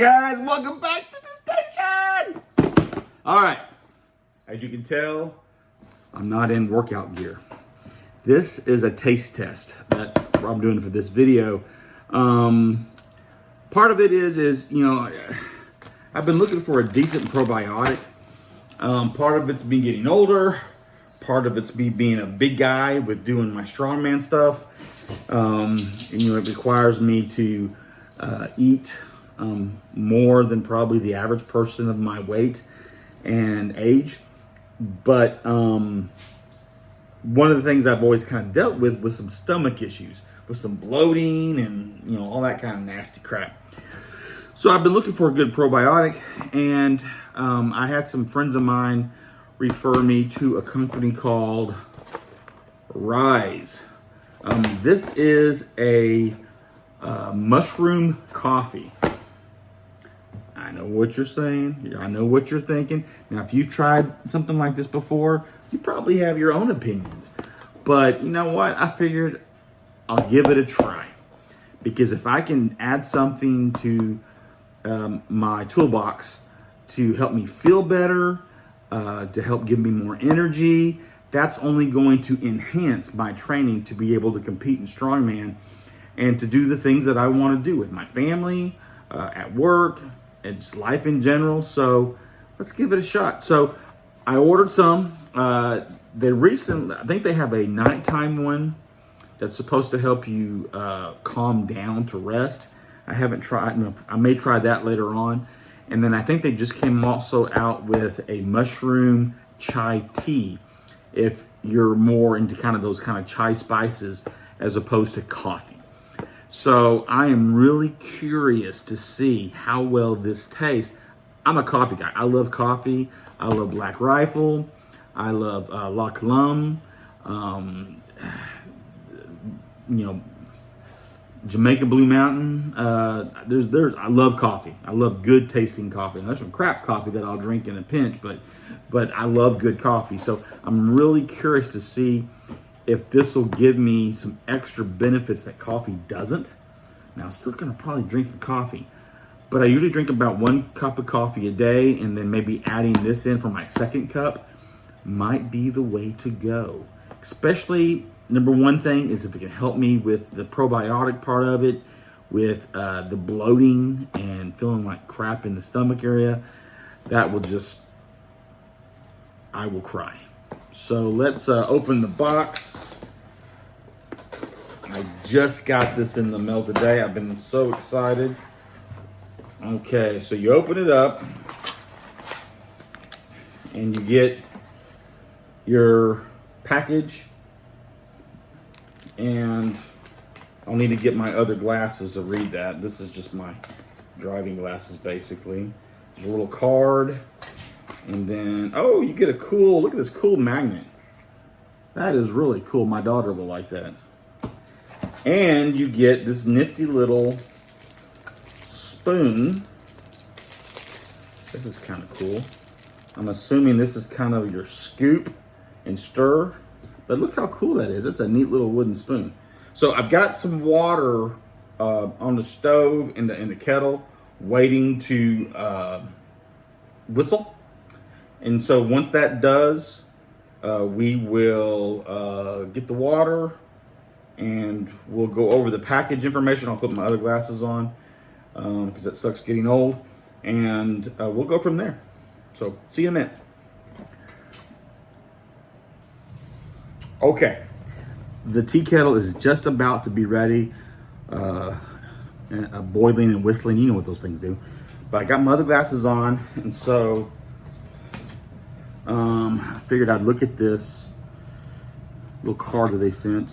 Hey guys, welcome back to the station. All right, as you can tell, I'm not in workout gear. This is a taste test that I'm doing for this video. Part of it is you know, I've been looking for a decent probiotic. Part of it's me getting older. Part of it's me being a big guy with doing my strongman stuff. And, you know, it requires me to eat more than probably the average person of my weight and age. But one of the things I've always kind of dealt with was some stomach issues, with some bloating and, you know, all that kind of nasty crap. So I've been looking for a good probiotic, and I had some friends of mine refer me to a company called Rise. This is a mushroom coffee. I know what you're saying. I know what you're thinking. Now, if you've tried something like this before, you probably have your own opinions. But you know what? I figured I'll give it a try. Because if I can add something to my toolbox to help me feel better, to help give me more energy, that's only going to enhance my training to be able to compete in strongman and to do the things that I want to do with my family, at work, and just life in general. So let's give it a shot. So I ordered some. I think they have a nighttime one that's supposed to help you calm down to rest. I haven't tried. No, I may try that later on. And then I think they just came also out with a mushroom chai tea, if you're more into kind of those kind of chai spices as opposed to coffee. So I am really curious to see how well this tastes. I'm a coffee guy. I love coffee. I love Black Rifle. I love La Colombe. You know, Jamaica Blue Mountain. I love coffee. I love good tasting coffee. And there's some crap coffee that I'll drink in a pinch, but I love good coffee. So I'm really curious to see if this will give me some extra benefits that coffee doesn't. Now, I'm still gonna probably drink some coffee, but I usually drink about 1 cup of coffee a day, and then maybe adding this in for my second cup might be the way to go. Especially, number one thing is if it can help me with the probiotic part of it, with the bloating and feeling like crap in the stomach area, that will just, I will cry. So let's open the box. I just got this in the mail today. I've been so excited. Okay, so you open it up and you get your package, and I'll need to get my other glasses to read that. This is just my driving glasses, basically. There's a little card. And then, oh, you get a cool, look at this cool magnet. That is really cool. My daughter will like that. And you get this nifty little spoon. This is kind of cool. I'm assuming this is kind of your scoop and stir. But look how cool that is. It's a neat little wooden spoon. So I've got some water on the stove in the kettle waiting to whistle. And so once that does, we will get the water and we'll go over the package information. I'll put my other glasses on because it sucks getting old. And we'll go from there. So see you in a minute. Okay, the tea kettle is just about to be ready. Boiling and whistling, you know what those things do. But I got my other glasses on, and so I figured I'd look at this little card that they sent.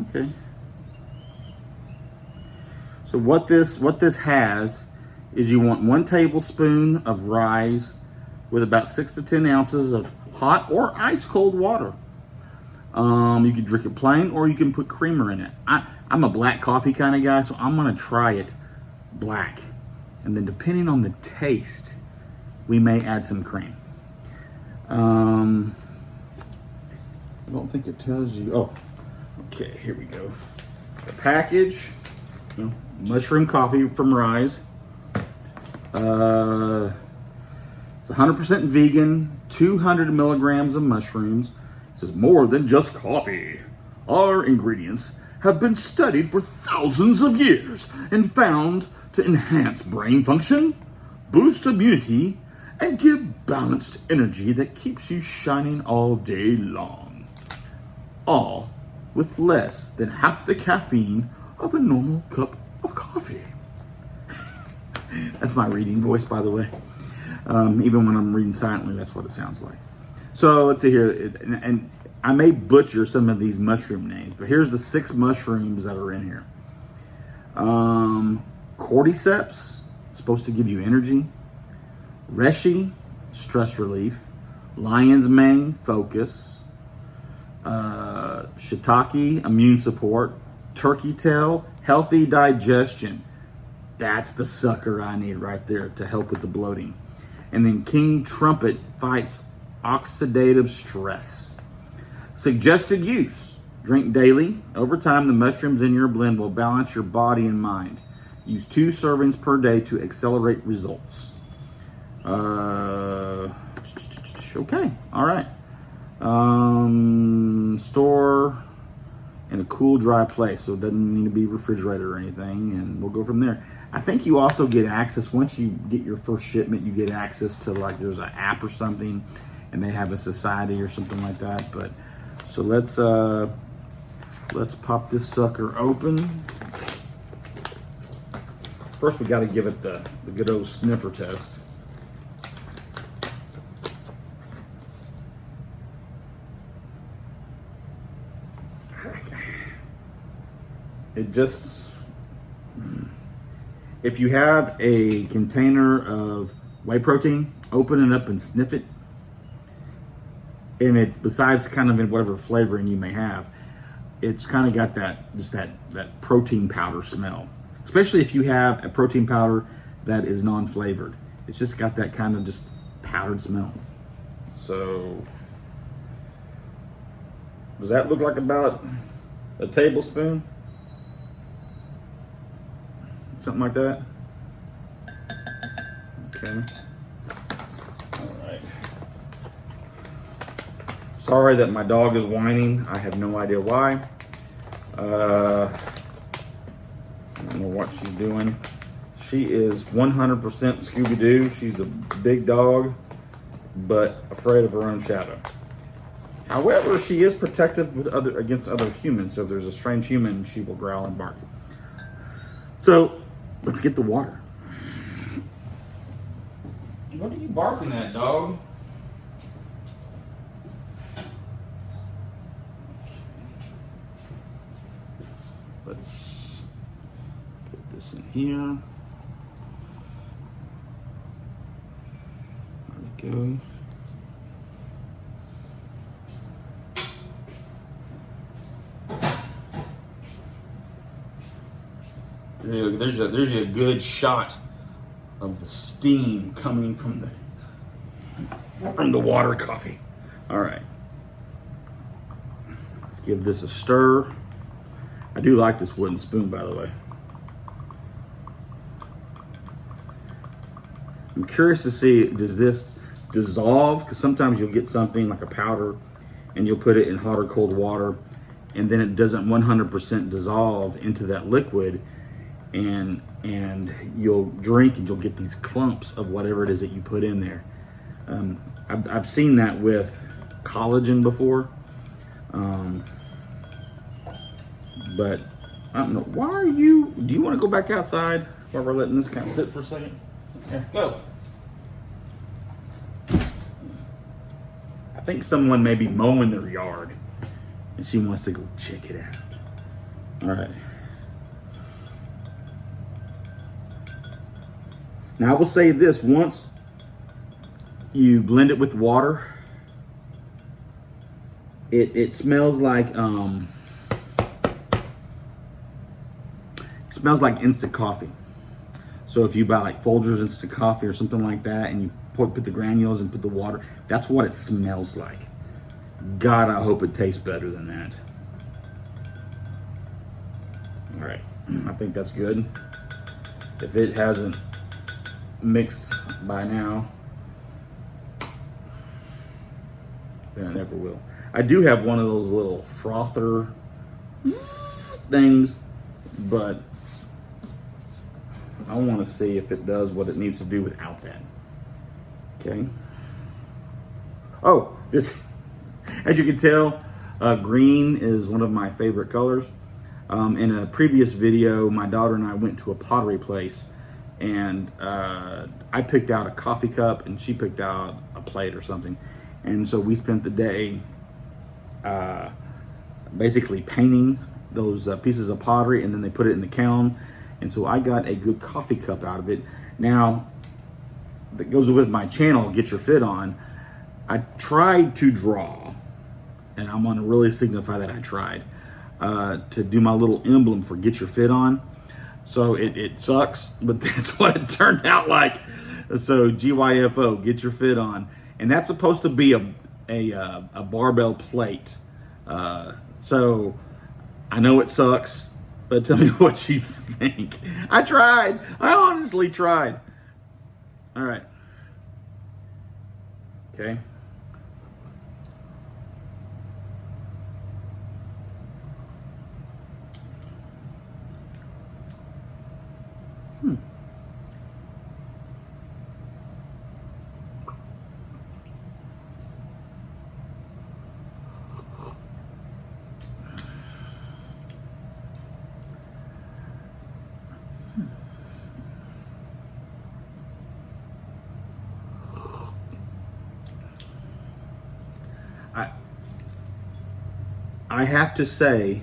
Okay. So what this has is you want 1 tablespoon of Rise with about 6 to 10 ounces of hot or ice cold water. You can drink it plain, or you can put creamer in it. I'm a black coffee kind of guy, so I'm gonna try it black. And then depending on the taste, we may add some cream. I don't think it tells you. Oh, okay, here we go. The package Mushroom coffee from Rise. It's 100% vegan, 200 milligrams of mushrooms. It says more than just coffee. Our ingredients have been studied for thousands of years and found to enhance brain function, boost immunity, and give balanced energy that keeps you shining all day long. All with less than half the caffeine of a normal cup of coffee. That's my reading voice, by the way. Even when I'm reading silently, that's what it sounds like. So let's see here. And I may butcher some of these mushroom names, but here's the 6 mushrooms that are in here. Cordyceps, supposed to give you energy. Reishi, stress relief. Lion's mane, focus. Shiitake, immune support. Turkey tail, healthy digestion. That's the sucker I need right there to help with the bloating. And then King Trumpet fights oxidative stress. Suggested use: drink daily. Over time, the mushrooms in your blend will balance your body and mind. Use 2 servings per day to accelerate results. Okay, all right. Store in a cool, dry place, so it doesn't need to be refrigerated or anything, and we'll go from there. I think you also get access, once you get your first shipment, you get access to, like, there's an app or something, and they have a society or something like that. But so let's pop this sucker open. First, we got to give it the good old sniffer test. It just, if you have a container of whey protein, open it up and sniff it. And it, besides kind of in whatever flavoring you may have, it's kind of got that, just that protein powder smell. Especially if you have a protein powder that is non-flavored. It's just got that kind of just powdered smell. So, does that look like about a tablespoon? Something like that. Okay. All right. Sorry that my dog is whining. I have no idea why. I don't know what she's doing. She is 100% Scooby-Doo. She's a big dog, but afraid of her own shadow. However, she is protective with against other humans. So if there's a strange human, she will growl and bark. So let's get the water. What are you barking at, dog? Let's put this in here. There we go. There's a good shot of the steam coming from the water coffee. All right, let's give this a stir. I do like this wooden spoon, by the way. I'm curious to see, does this dissolve? Because sometimes you'll get something like a powder and you'll put it in hot or cold water and then it doesn't 100% dissolve into that liquid. And you'll drink and you'll get these clumps of whatever it is that you put in there. I've seen that with collagen before, but I don't know. Why do you want to go back outside while we're letting this kind of sit for a second? Okay, go. I think someone may be mowing their yard and she wants to go check it out. All right. Now I will say this, once you blend it with water, it smells like instant coffee. So if you buy like Folgers instant coffee or something like that and you put the granules and put the water, that's what it smells like. God, I hope it tastes better than that. All right, I think that's good. If it hasn't mixed by now, then it never will. I do have one of those little frother things, but I want to see if it does what it needs to do without that. Okay. Oh, this, as you can tell, green is one of my favorite colors. In a previous video, my daughter and I went to a pottery place, and I picked out a coffee cup and she picked out a plate or something. And so we spent the day basically painting those pieces of pottery, and then they put it in the kiln. And so I got a good coffee cup out of it. Now, that goes with my channel, Get Your Fit On. I tried to draw, and I'm gonna really signify that I tried, to do my little emblem for Get Your Fit On. So it sucks, but that's what it turned out like. So GYFO, Get Your Fit On. And that's supposed to be a barbell plate. So I know it sucks, but tell me what you think. I tried. I honestly tried. All right. Okay. I have to say,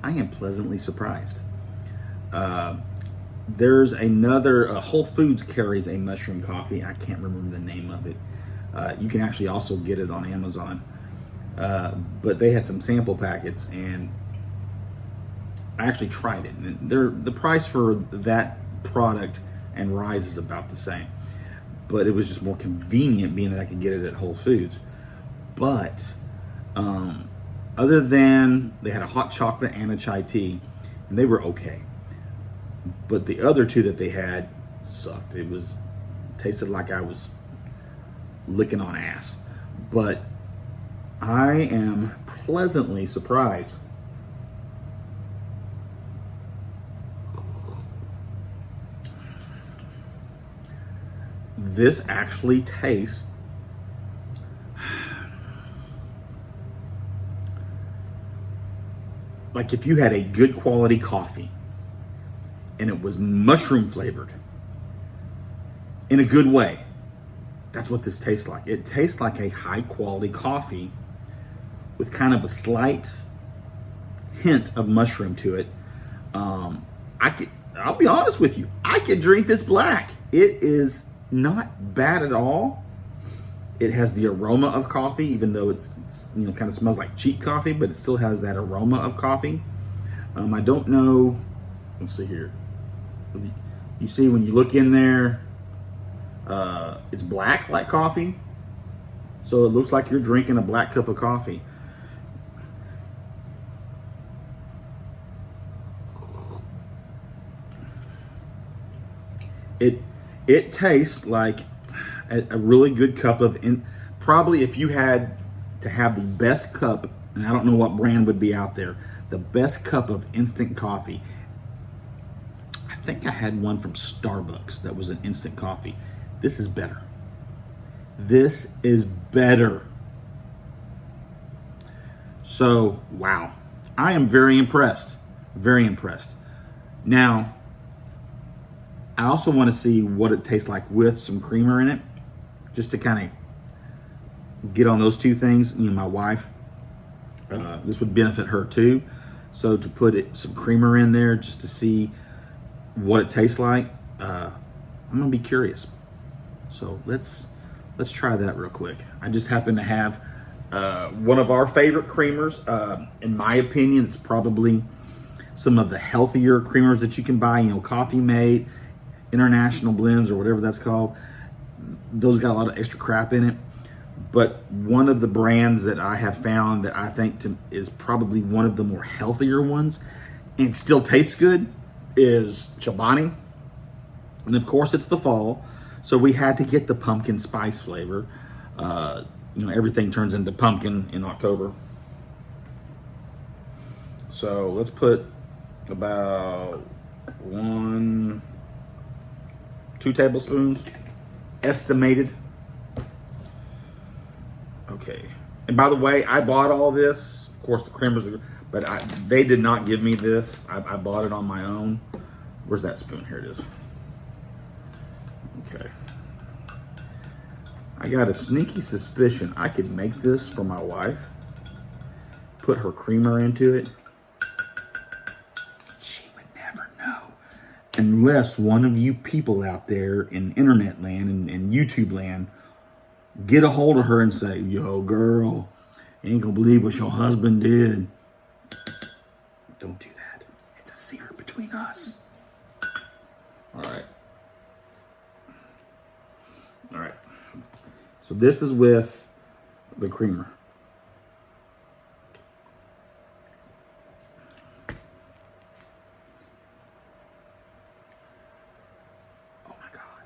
I am pleasantly surprised. There's another, Whole Foods carries a mushroom coffee. I can't remember the name of it. You can actually also get it on Amazon. But they had some sample packets, and I actually tried it. And the price for that product and Rise is about the same. But it was just more convenient being that I could get it at Whole Foods. But other than they had a hot chocolate and a chai tea, and they were okay. But the other two that they had sucked. It tasted like I was licking on ass. But I am pleasantly surprised. This actually tastes like if you had a good quality coffee and it was mushroom flavored in a good way. That's what this tastes like. It tastes like a high quality coffee with kind of a slight hint of mushroom to it. I'll be honest with you, I could drink this black. It is not bad at all. It has the aroma of coffee, even though it's kind of smells like cheap coffee, but it still has that aroma of coffee. I don't know. Let's see here. You see when you look in there, it's black like coffee. So it looks like you're drinking a black cup of coffee. It tastes like a really good cup of, probably if you had to have the best cup, and I don't know what brand would be out there, the best cup of instant coffee. I think I had one from Starbucks that was an instant coffee. This is better. This is better. So, wow. I am very impressed. Very impressed. Now, I also want to see what it tastes like with some creamer in it, just to kind of get on those two things. My wife, this would benefit her too. So to put some creamer in there just to see what it tastes like, I'm gonna be curious. So let's try that real quick. I just happen to have one of our favorite creamers. In my opinion, it's probably some of the healthier creamers that you can buy. Coffee Mate, International Blends, or whatever that's called. Those got a lot of extra crap in it. But one of the brands that I have found that I think is probably one of the more healthier ones and still tastes good is Chobani. And of course, it's the fall, so we had to get the pumpkin spice flavor. Everything turns into pumpkin in October. So let's put about 2 tablespoons, estimated. Okay. And by the way, I bought all this. Of course, the creamers, but they did not give me this. I bought it on my own. Where's that spoon? Here it is. Okay. I got a sneaky suspicion I could make this for my wife. Put her creamer into it. She would never know. Unless one of you people out there in internet land and YouTube land get a hold of her and say, yo, girl, you ain't gonna believe what your husband did. Don't do that. It's a secret between us. All right. All right. So this is with the creamer. Oh my God.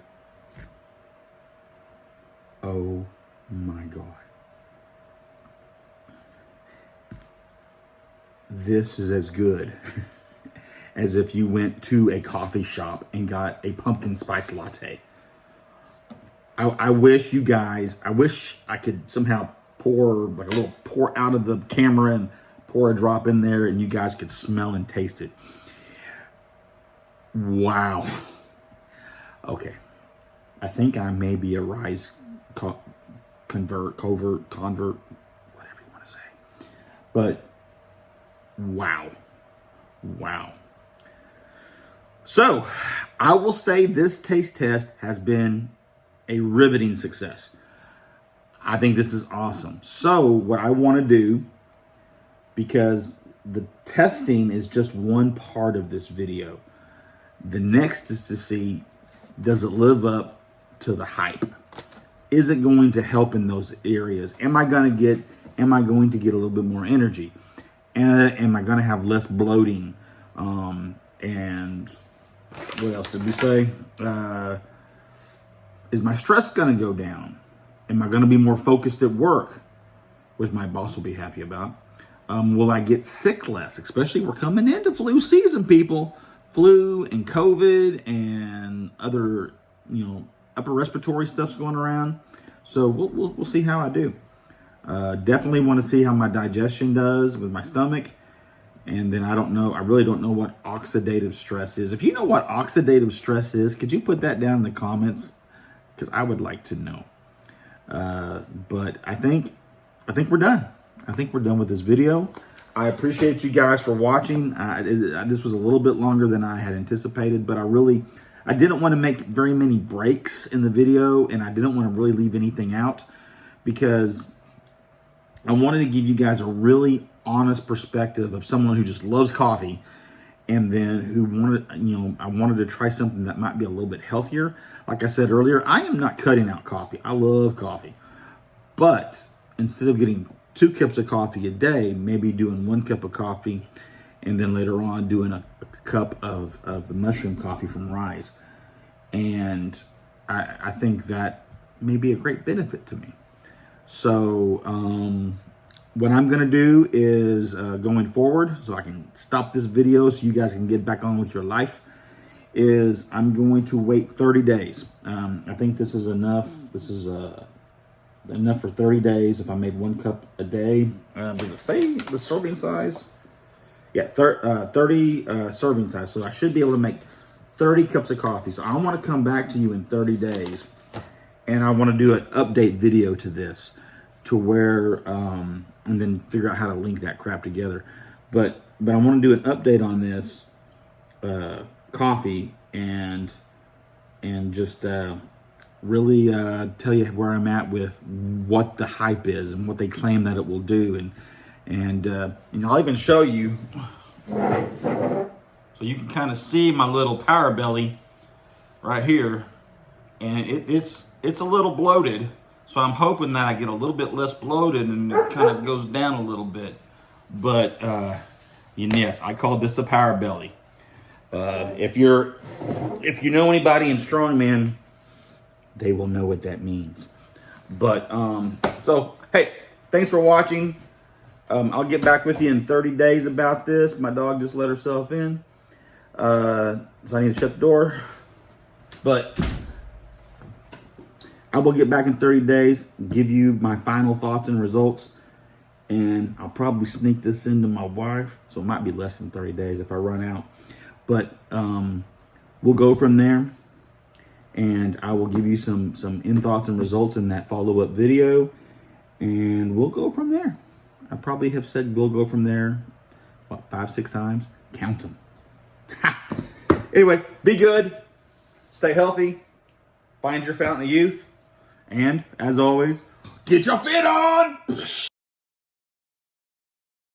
Oh my God. This is as good as if you went to a coffee shop and got a pumpkin spice latte. I wish you guys, I wish I could somehow pour like a little pour out of the camera and pour a drop in there and you guys could smell and taste it. Wow. Okay. I think I may be a rise convert, whatever you want to say. But wow. Wow. So I will say this taste test has been a riveting success. I think this is awesome. So what I want to do, because the testing is just one part of this video, the next is to see, does it live up to the hype? Is it going to help in those areas? Am I going to get a little bit more energy? And am I going to have less bloating? And what else did we say? Is my stress going to go down? Am I going to be more focused at work, which my boss will be happy about? Will I get sick less? Especially we're coming into flu season, people. Flu and COVID and other, upper respiratory stuff's going around. So we'll see how I do. Definitely want to see how my digestion does with my stomach. And then I really don't know what oxidative stress is. If you know what oxidative stress is, could you put that down in the comments? Because I would like to know. But I think we're done. I think we're done with this video. I appreciate you guys for watching. This was a little bit longer than I had anticipated, but I didn't want to make very many breaks in the video, and I didn't want to really leave anything out because I wanted to give you guys a really honest perspective of someone who just loves coffee, and then who I wanted to try something that might be a little bit healthier. Like I said earlier, I am not cutting out coffee. I love coffee. But instead of getting 2 cups of coffee a day, maybe doing 1 cup of coffee, and then later on doing a cup of the mushroom coffee from Rise. And I think that may be a great benefit to me. So what I'm going to do is going forward, so I can stop this video so you guys can get back on with your life, is I'm going to wait 30 days. I think this is enough. This is enough for 30 days if I made 1 cup a day. Does it say the serving size? Yeah, 30 serving size. So I should be able to make 30 cups of coffee. So I want to come back to you in 30 days, and I want to do an update video to this, to where, and then figure out how to link that crap together. But I want to do an update on this coffee and just really tell you where I'm at with what the hype is and what they claim that it will do, and I'll even show you so you can kind of see my little power belly right here, and it's a little bloated. So I'm hoping that I get a little bit less bloated and it kind of goes down a little bit. But And yes, I call this a power belly. If you know anybody in strongman, they will know what that means. But so hey, thanks for watching. I'll get back with you in 30 days about this. My dog just let herself in, so I need to shut the door. But I will get back in 30 days, give you my final thoughts and results, and I'll probably sneak this into my wife, so it might be less than 30 days if I run out. But we'll go from there, and I will give you some in thoughts and results in that follow-up video, and we'll go from there. I probably have said we'll go from there, what, 5-6 times? Count them. Anyway, be good, stay healthy, find your fountain of youth, and as always, get your fit on!